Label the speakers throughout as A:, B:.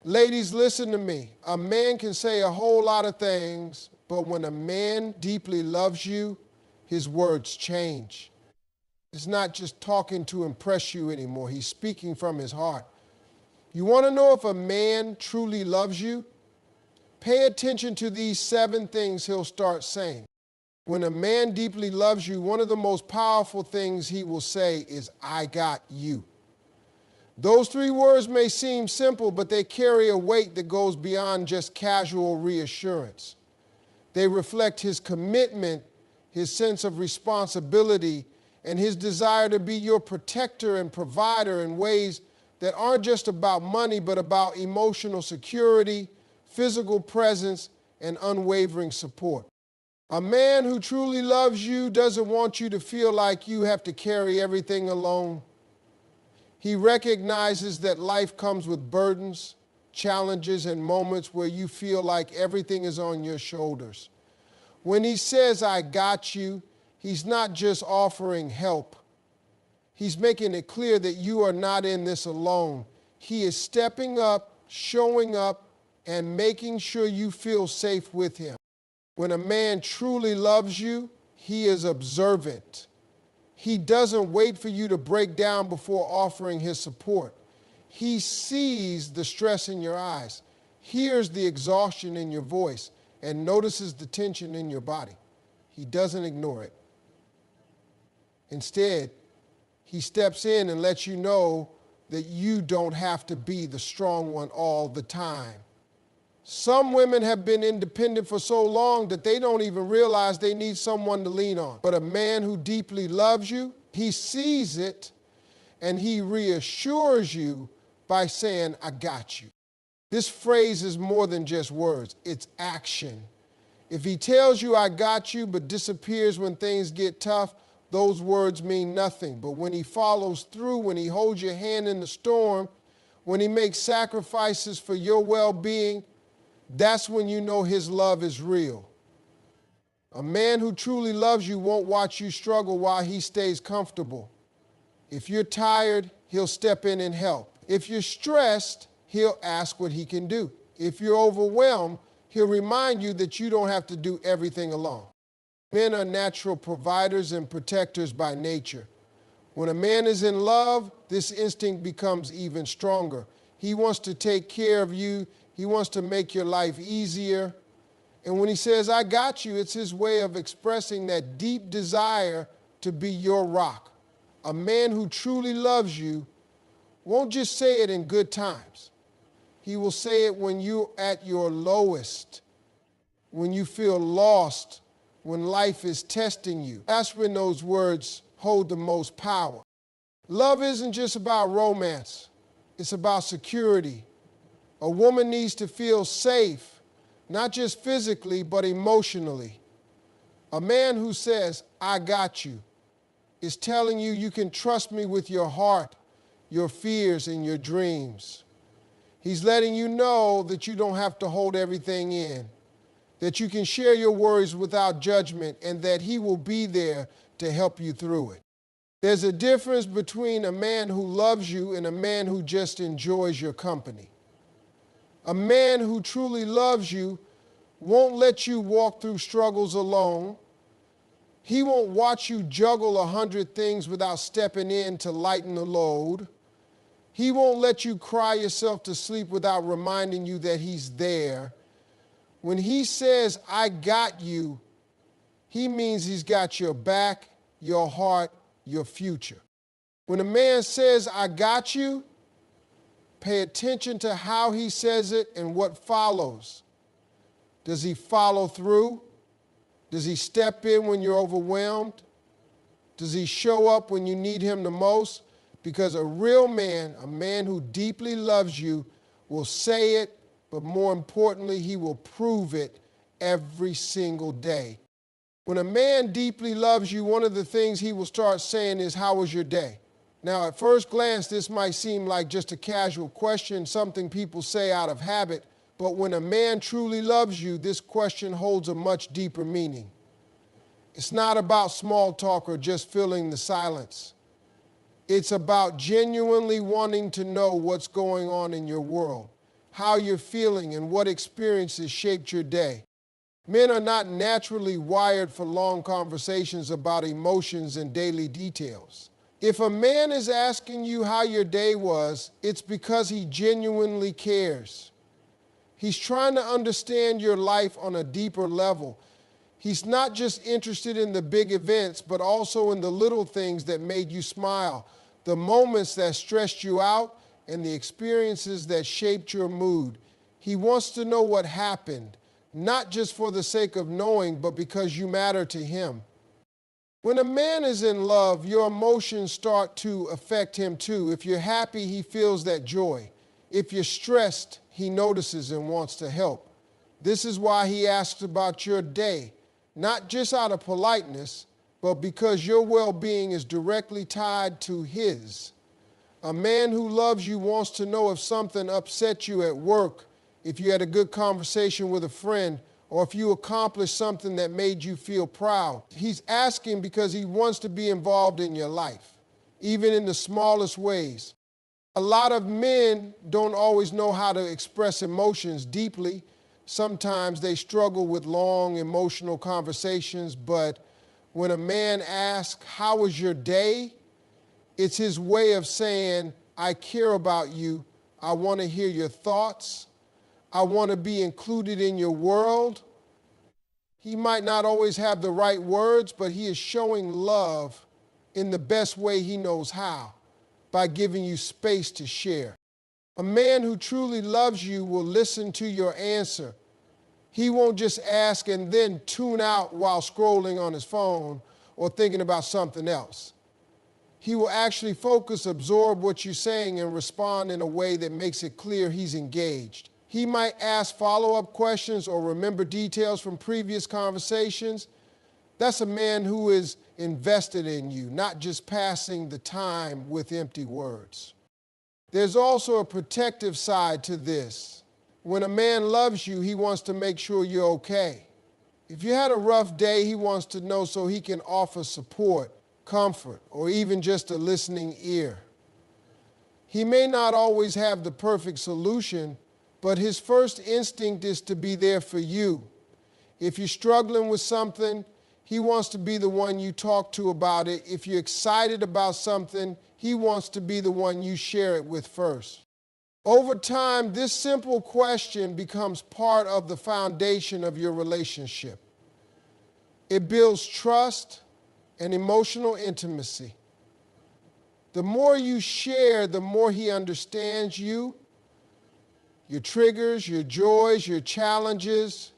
A: Ladies, listen to me. A man can say a whole lot of things, but when a man deeply loves you, his words change. It's not just talking to impress you anymore. He's speaking from his heart. You want to know if a man truly loves you? Pay attention to these 7 things he'll start saying. When a man deeply loves you, one of the most powerful things he will say is, I got you. Those 3 words may seem simple, but they carry a weight that goes beyond just casual reassurance. They reflect his commitment, his sense of responsibility, and his desire to be your protector and provider in ways that aren't just about money, but about emotional security, physical presence, and unwavering support. A man who truly loves you doesn't want you to feel like you have to carry everything alone. He recognizes that life comes with burdens, challenges, and moments where you feel like everything is on your shoulders. When he says, I got you, he's not just offering help. He's making it clear that you are not in this alone. He is stepping up, showing up, and making sure you feel safe with him. When a man truly loves you, he is observant. He doesn't wait for you to break down before offering his support. He sees the stress in your eyes, hears the exhaustion in your voice, and notices the tension in your body. He doesn't ignore it. Instead, he steps in and lets you know that you don't have to be the strong one all the time. Some women have been independent for so long that they don't even realize they need someone to lean on. But a man who deeply loves you, he sees it and he reassures you by saying, I got you. This phrase is more than just words, it's action. If he tells you, I got you, but disappears when things get tough, those words mean nothing. But when he follows through, when he holds your hand in the storm, when he makes sacrifices for your well-being, that's when you know his love is real. A man who truly loves you won't watch you struggle while he stays comfortable. If you're tired, he'll step in and help. If you're stressed, he'll ask what he can do. If you're overwhelmed, he'll remind you that you don't have to do everything alone. Men are natural providers and protectors by nature. When a man is in love, this instinct becomes even stronger. He wants to take care of you. He wants to make your life easier. And when he says, I got you, it's his way of expressing that deep desire to be your rock. A man who truly loves you won't just say it in good times. He will say it when you're at your lowest, when you feel lost, when life is testing you. That's when those words hold the most power. Love isn't just about romance. It's about security. A woman needs to feel safe, not just physically, but emotionally. A man who says, I got you, is telling you you can trust me with your heart, your fears, and your dreams. He's letting you know that you don't have to hold everything in, that you can share your worries without judgment, and that he will be there to help you through it. There's a difference between a man who loves you and a man who just enjoys your company. A man who truly loves you won't let you walk through struggles alone. He won't watch you juggle 100 things without stepping in to lighten the load. He won't let you cry yourself to sleep without reminding you that he's there. When he says, I got you, he means he's got your back, your heart, your future. When a man says, I got you, pay attention to how he says it and what follows. Does he follow through? Does he step in when you're overwhelmed? Does he show up when you need him the most? Because a real man, a man who deeply loves you, will say it, but more importantly, he will prove it every single day. When a man deeply loves you, one of the things he will start saying is, how was your day? Now, at first glance, this might seem like just a casual question, something people say out of habit, but when a man truly loves you, this question holds a much deeper meaning. It's not about small talk or just filling the silence. It's about genuinely wanting to know what's going on in your world. how you're feeling, and what experiences shaped your day. Men are not naturally wired for long conversations about emotions and daily details. If a man is asking you how your day was, it's because he genuinely cares. He's trying to understand your life on a deeper level. He's not just interested in the big events, but also in the little things that made you smile, the moments that stressed you out, and the experiences that shaped your mood. He wants to know what happened, not just for the sake of knowing, but because you matter to him. When a man is in love, your emotions start to affect him too. If you're happy, he feels that joy. If you're stressed, he notices and wants to help. This is why he asks about your day, not just out of politeness, but because your well-being is directly tied to his. A man who loves you wants to know if something upset you at work, if you had a good conversation with a friend, or if you accomplished something that made you feel proud. He's asking because he wants to be involved in your life, even in the smallest ways. A lot of men don't always know how to express emotions deeply. Sometimes they struggle with long emotional conversations, but when a man asks, "How was your day?" it's his way of saying, "I care about you. I want to hear your thoughts. I want to be included in your world." He might not always have the right words, but he is showing love in the best way he knows how, by giving you space to share. A man who truly loves you will listen to your answer. He won't just ask and then tune out while scrolling on his phone or thinking about something else. He will actually focus, absorb what you're saying, and respond in a way that makes it clear he's engaged. He might ask follow-up questions or remember details from previous conversations. That's a man who is invested in you, not just passing the time with empty words. There's also a protective side to this. When a man loves you, he wants to make sure you're okay. If you had a rough day, he wants to know so he can offer support, comfort, or even just a listening ear. He may not always have the perfect solution, but his first instinct is to be there for you. If you're struggling with something, he wants to be the one you talk to about it. If you're excited about something, he wants to be the one you share it with first. Over time, this simple question becomes part of the foundation of your relationship. It builds trust and emotional intimacy. The more you share, the more he understands you, your triggers, your joys, your challenges.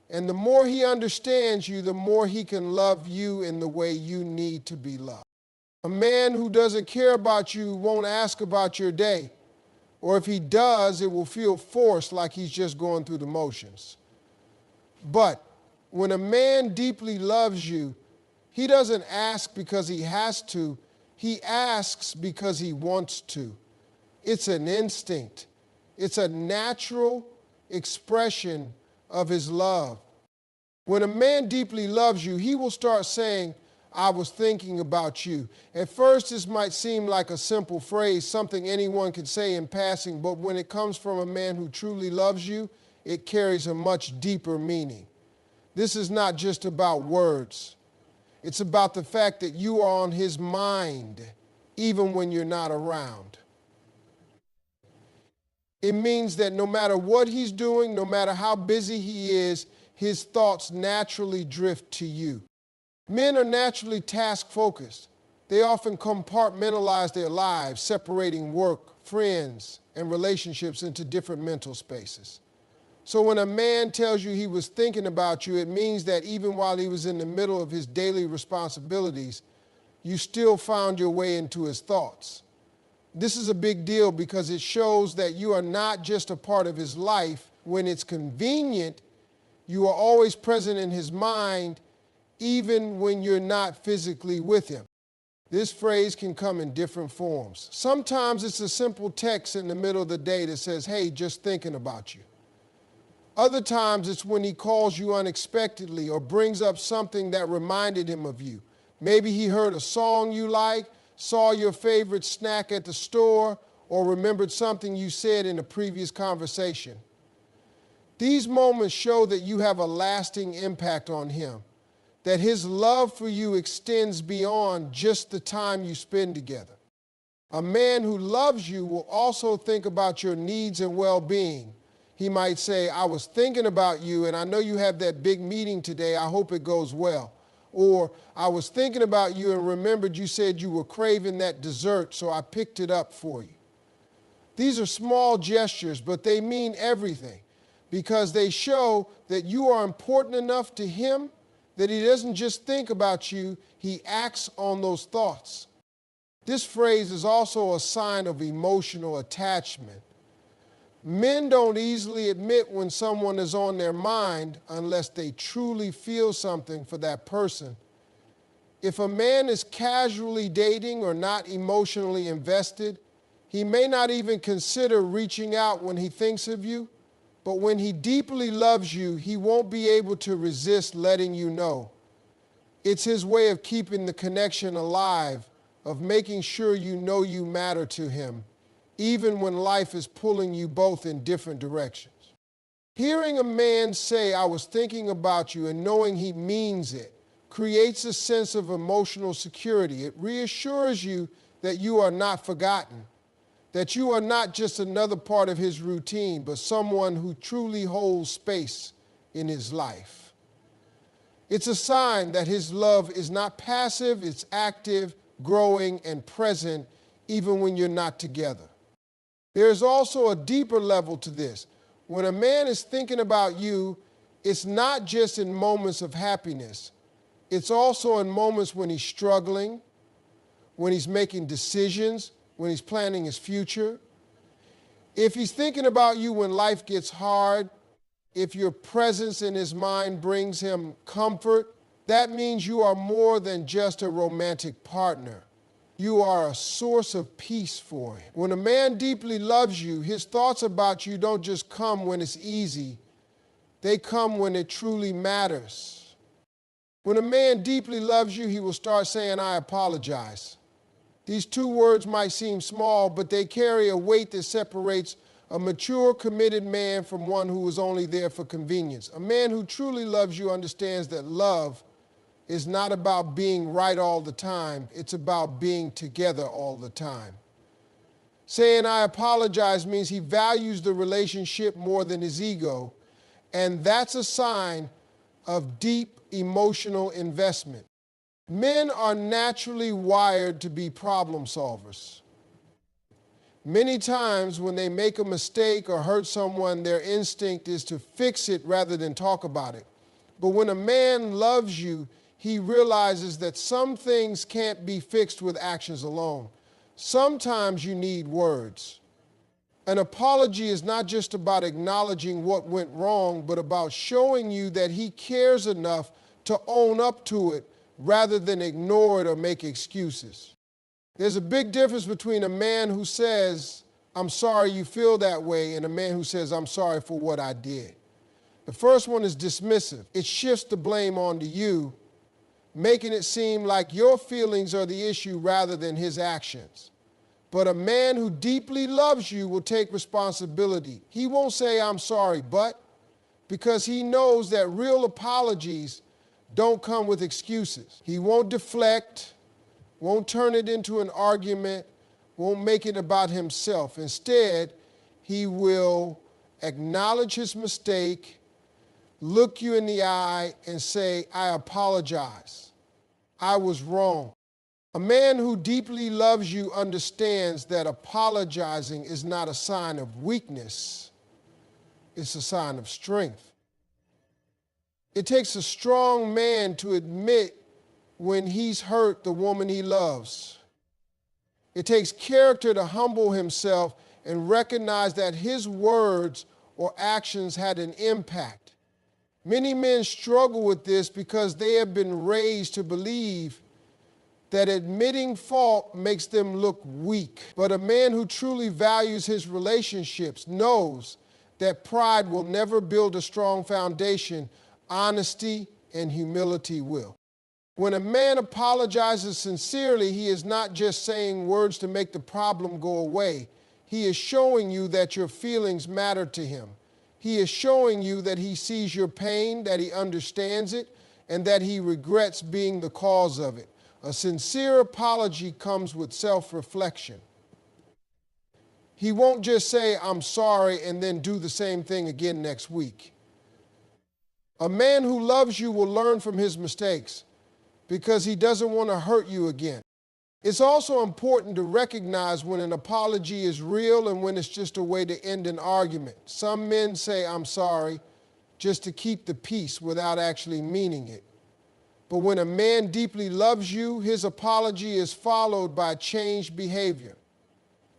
A: And the more he understands you, the more he can love you in the way you need to be loved. A man who doesn't care about you won't ask about your day. Or if he does, it will feel forced, like he's just going through the motions. But when a man deeply loves you, he doesn't ask because he has to. He asks because he wants to. It's an instinct. It's a natural expression of his love. When a man deeply loves you, he will start saying, "I was thinking about you." At first, this might seem like a simple phrase, something anyone could say in passing, but when it comes from a man who truly loves you, it carries a much deeper meaning. This is not just about words. It's about the fact that you are on his mind, even when you're not around. It means that no matter what he's doing, no matter how busy he is, his thoughts naturally drift to you. Men are naturally task-focused. They often compartmentalize their lives, separating work, friends, and relationships into different mental spaces. So when a man tells you he was thinking about you, it means that even while he was in the middle of his daily responsibilities, you still found your way into his thoughts. This is a big deal because it shows that you are not just a part of his life. When it's convenient, you are always present in his mind, even when you're not physically with him. This phrase can come in different forms. Sometimes it's a simple text in the middle of the day that says, "Hey, just thinking about you." Other times it's when he calls you unexpectedly or brings up something that reminded him of you. Maybe he heard a song you like, saw your favorite snack at the store, or remembered something you said in a previous conversation. These moments show that you have a lasting impact on him, that his love for you extends beyond just the time you spend together. A man who loves you will also think about your needs and well-being. He might say, I was thinking about you, and I know you have that big meeting today. I hope it goes well. Or, I was thinking about you and remembered you said you were craving that dessert, so I picked it up for you. These are small gestures, but they mean everything because they show that you are important enough to him that he doesn't just think about you, he acts on those thoughts. This phrase is also a sign of emotional attachment. Men don't easily admit when someone is on their mind unless they truly feel something for that person. If a man is casually dating or not emotionally invested, he may not even consider reaching out when he thinks of you, but when he deeply loves you, he won't be able to resist letting you know. It's his way of keeping the connection alive, of making sure you know you matter to him, even when life is pulling you both in different directions. Hearing a man say, I was thinking about you, and knowing he means it, creates a sense of emotional security. It reassures you that you are not forgotten, that you are not just another part of his routine, but someone who truly holds space in his life. It's a sign that his love is not passive, it's active, growing, and present, even when you're not together. There's also a deeper level to this. When a man is thinking about you, it's not just in moments of happiness. It's also in moments when he's struggling, when he's making decisions, when he's planning his future. If he's thinking about you when life gets hard, if your presence in his mind brings him comfort, that means you are more than just a romantic partner. You are a source of peace for him. When a man deeply loves you, his thoughts about you don't just come when it's easy. They come when it truly matters. When a man deeply loves you, he will start saying, I apologize. These two words might seem small, but they carry a weight that separates a mature, committed man from one who is only there for convenience. A man who truly loves you understands that love is not about being right all the time. It's about being together all the time. Saying I apologize means he values the relationship more than his ego, and that's a sign of deep emotional investment. Men are naturally wired to be problem solvers. Many times when they make a mistake or hurt someone, their instinct is to fix it rather than talk about it. But when a man loves you, he realizes that some things can't be fixed with actions alone. Sometimes you need words. An apology is not just about acknowledging what went wrong, but about showing you that he cares enough to own up to it rather than ignore it or make excuses. There's a big difference between a man who says, I'm sorry you feel that way, and a man who says, I'm sorry for what I did. The first one is dismissive. It shifts the blame onto you, making it seem like your feelings are the issue rather than his actions. But a man who deeply loves you will take responsibility. He won't say, I'm sorry, but, because he knows that real apologies don't come with excuses. He won't deflect, won't turn it into an argument, won't make it about himself. Instead, he will acknowledge his mistake, look you in the eye, and say, I apologize. I was wrong. A man who deeply loves you understands that apologizing is not a sign of weakness. It's a sign of strength. It takes a strong man to admit when he's hurt the woman he loves. It takes character to humble himself and recognize that his words or actions had an impact. Many men struggle with this because they have been raised to believe that admitting fault makes them look weak. But a man who truly values his relationships knows that pride will never build a strong foundation. Honesty and humility will. When a man apologizes sincerely, he is not just saying words to make the problem go away. He is showing you that your feelings matter to him. He is showing you that he sees your pain, that he understands it, and that he regrets being the cause of it. A sincere apology comes with self-reflection. He won't just say, "I'm sorry," and then do the same thing again next week. A man who loves you will learn from his mistakes because he doesn't want to hurt you again. It's also important to recognize when an apology is real and when it's just a way to end an argument. Some men say, "I'm sorry," just to keep the peace without actually meaning it. But when a man deeply loves you, his apology is followed by changed behavior.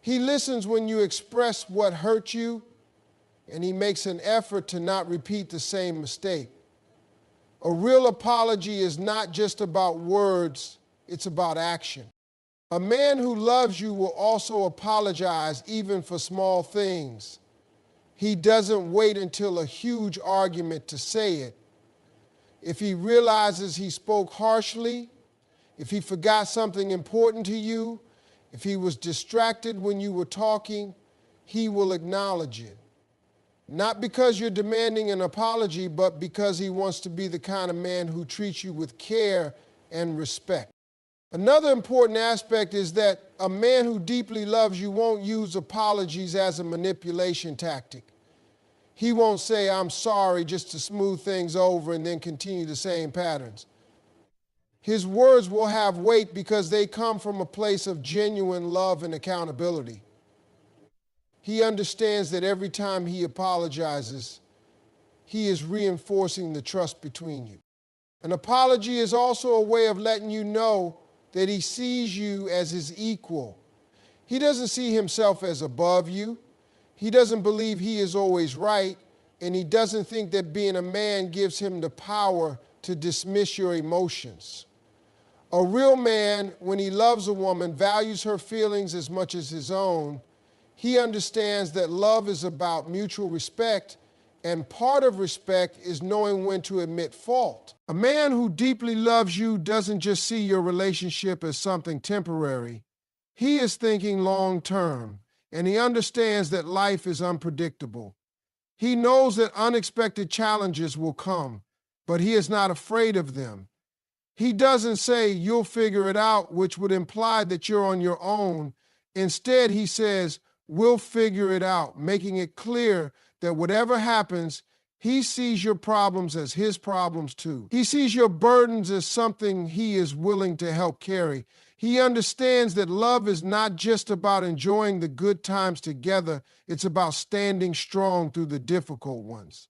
A: He listens when you express what hurt you, and he makes an effort to not repeat the same mistake. A real apology is not just about words, it's about action. A man who loves you will also apologize even for small things. He doesn't wait until a huge argument to say it. If he realizes he spoke harshly, if he forgot something important to you, if he was distracted when you were talking, he will acknowledge it. Not because you're demanding an apology, but because he wants to be the kind of man who treats you with care and respect. Another important aspect is that a man who deeply loves you won't use apologies as a manipulation tactic. He won't say, "I'm sorry," just to smooth things over and then continue the same patterns. His words will have weight because they come from a place of genuine love and accountability. He understands that every time he apologizes, he is reinforcing the trust between you. An apology is also a way of letting you know that he sees you as his equal. He doesn't see himself as above you. He doesn't believe he is always right, and he doesn't think that being a man gives him the power to dismiss your emotions. A real man, when he loves a woman, values her feelings as much as his own. He understands that love is about mutual respect, and part of respect is knowing when to admit fault. A man who deeply loves you doesn't just see your relationship as something temporary. He is thinking long term, and he understands that life is unpredictable. He knows that unexpected challenges will come, but he is not afraid of them. He doesn't say, "You'll figure it out," which would imply that you're on your own. Instead, he says, "We'll figure it out," making it clear that whatever happens, he sees your problems as his problems too. He sees your burdens as something he is willing to help carry. He understands that love is not just about enjoying the good times together, it's about standing strong through the difficult ones.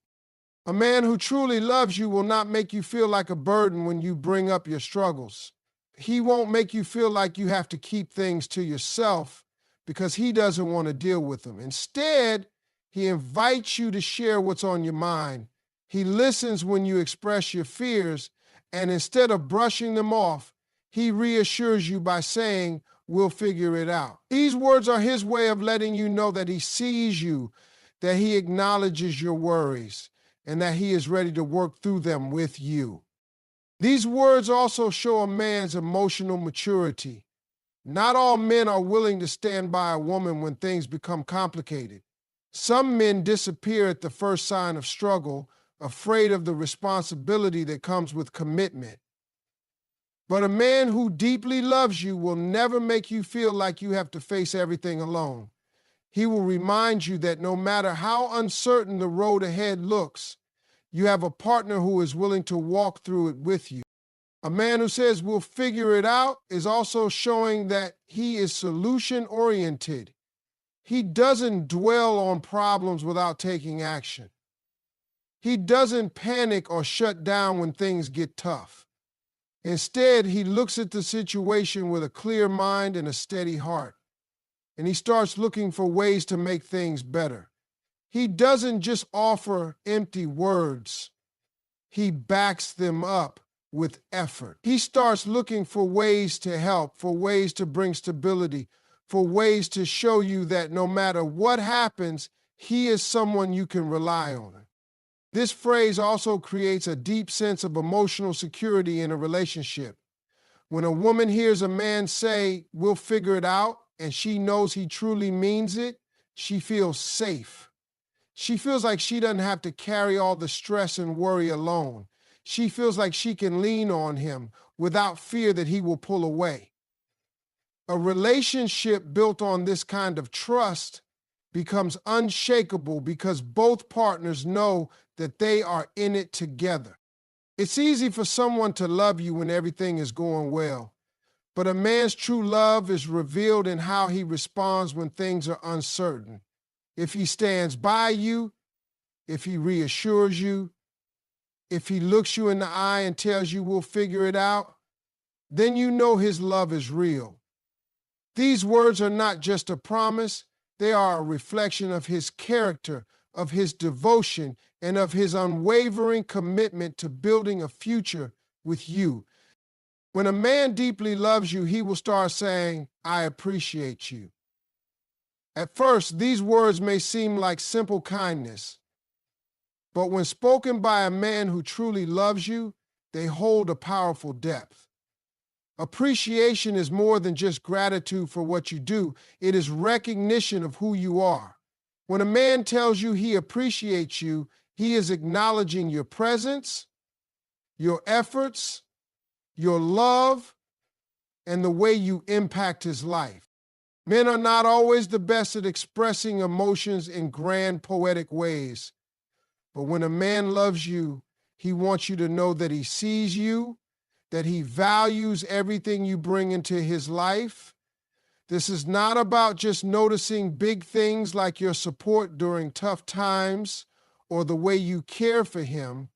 A: A man who truly loves you will not make you feel like a burden when you bring up your struggles. He won't make you feel like you have to keep things to yourself because he doesn't want to deal with them. Instead, he invites you to share what's on your mind. He listens when you express your fears, and instead of brushing them off, he reassures you by saying, "We'll figure it out." These words are his way of letting you know that he sees you, that he acknowledges your worries, and that he is ready to work through them with you. These words also show a man's emotional maturity. Not all men are willing to stand by a woman when things become complicated. Some men disappear at the first sign of struggle, afraid of the responsibility that comes with commitment. But a man who deeply loves you will never make you feel like you have to face everything alone. He will remind you that no matter how uncertain the road ahead looks, you have a partner who is willing to walk through it with you. A man who says, "We'll figure it out," is also showing that he is solution-oriented. He doesn't dwell on problems without taking action. He doesn't panic or shut down when things get tough. Instead, he looks at the situation with a clear mind and a steady heart, and he starts looking for ways to make things better. He doesn't just offer empty words. He backs them up with effort. He starts looking for ways to help, for ways to bring stability, for ways to show you that no matter what happens, he is someone you can rely on. This phrase also creates a deep sense of emotional security in a relationship. When a woman hears a man say, "We'll figure it out," and she knows he truly means it, she feels safe. She feels like she doesn't have to carry all the stress and worry alone. She feels like she can lean on him without fear that he will pull away. A relationship built on this kind of trust becomes unshakable because both partners know that they are in it together. It's easy for someone to love you when everything is going well, but a man's true love is revealed in how he responds when things are uncertain. If he stands by you, if he reassures you, if he looks you in the eye and tells you we'll figure it out, then you know his love is real. These words are not just a promise, they are a reflection of his character, of his devotion, and of his unwavering commitment to building a future with you. When a man deeply loves you, he will start saying, I appreciate you. At first, these words may seem like simple kindness, but when spoken by a man who truly loves you, they hold a powerful depth. Appreciation is more than just gratitude for what you do. It is recognition of who you are. When a man tells you he appreciates you, he is acknowledging your presence, your efforts, your love, and the way you impact his life. Men are not always the best at expressing emotions in grand poetic ways. But when a man loves you, he wants you to know that he sees you, that he values everything you bring into his life. This is not about just noticing big things like your support during tough times or the way you care for him.